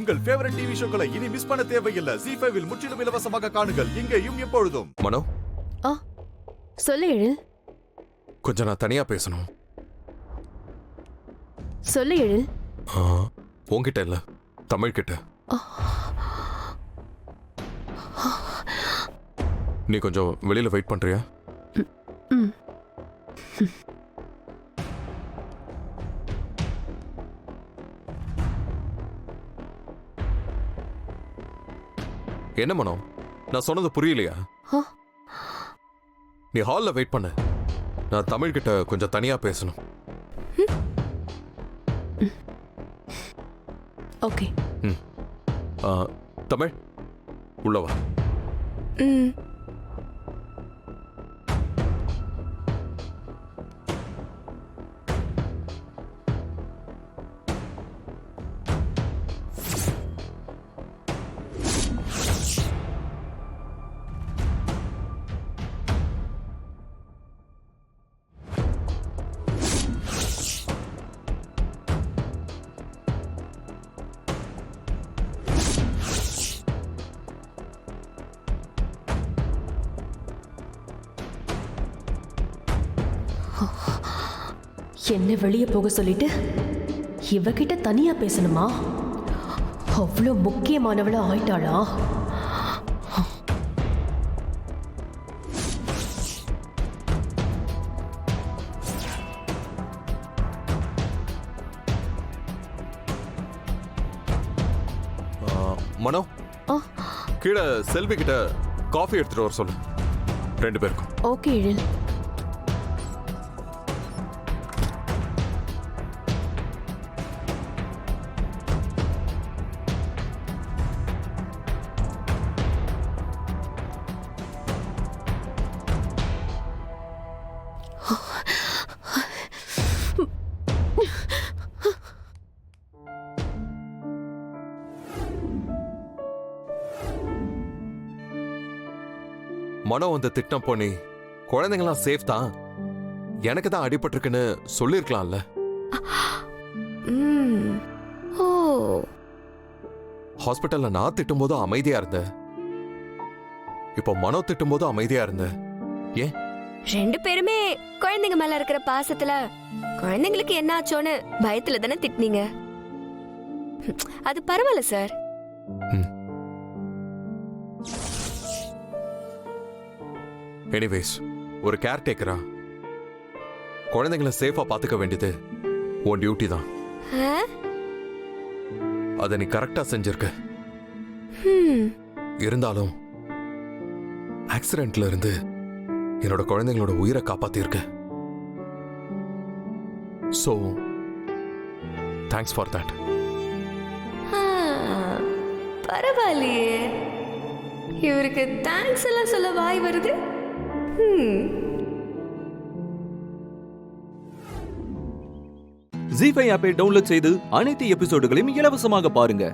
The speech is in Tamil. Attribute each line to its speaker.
Speaker 1: உங்கள் ஃபேவரட் டிவி ஷோக்களை இனி மிஸ் பண்ண தேவையில்லை. ZEE5 இல் முற்றிலும் இலவசமாக காணுங்கள், இங்கேயும் எப்பொழுதும்.
Speaker 2: மனோ,
Speaker 3: சொல்லு எழில்.
Speaker 2: கொஞ்சம் நான் தனியா பேசணும்.
Speaker 3: சொல்லு எழில்.
Speaker 2: உன்கிட்ட இல்ல, தமிழ் கிட்ட. நீ கொஞ்சம் வெளியில வெயிட் பண்றியா? என்ன மனோ, நான் சொன்னது புரியலையா? நீ ஹால்ல வெயிட் பண்ண, நான் தமிழ் கிட்ட கொஞ்சம் தனியா பேசணும்.
Speaker 3: ஓகே.
Speaker 2: தமிழ் உள்ள வா.
Speaker 3: என்ன வெளியே போக சொல்லிட்டு இவகிட்ட தனியா பேசணுமா? அவ்வளோ முக்கியமானவளா ஆயிட்டாளா?
Speaker 2: மனோ, கீழே செல்வி கிட்ட காஃபி எடுத்துட்டு வர சொல்லு, 2 பேருக்கும்.
Speaker 3: ஓகே எழில்.
Speaker 2: மனோ வந்து திட்டம் போனி குழந்தைங்களாம் சேஃப் தான், எனக்கு தான் அடிபட்டிருக்குன்னு சொல்லிருக்கலாம்ல. ஹாஸ்பிட்டல்ல நான் திட்டும் போது அமைதியா இருந்த, இப்போ மனோ திட்டும் போது அமைதியா இருந்த. ஏன்?
Speaker 4: 2 பேருமே குழந்தைங்க மேல இருக்கிற பாசத்துல குழந்தைங்களுக்கு என்ன ஆச்சோன்னு பயத்துல தானே திட்டினீங்க. அது பரவாயில்ல சார்.
Speaker 2: எனிவேஸ், ஒரு கேர்டேக்கரா குழந்தைங்களை சேஃபா பாத்துக்க வேண்டியது உன் டியூட்டி தான். அதை நீ கரெக்டா செஞ்சிருக்க. இருந்தாலும் ஆக்சிடென்ட்ல இருந்து என்னோட குழந்தைங்களோட உயிரை காப்பாத்திருக்க. So thanks for that.
Speaker 4: பரவாயில்லையே, இவருக்கு தேங்க்ஸ் எல்லாம் சொல்ல வாய் வருது.
Speaker 5: ZEE5 ஆப்பை டவுன்லோட் செய்து அனைத்து எபிசோடுகளையும் இலவசமாக பாருங்க.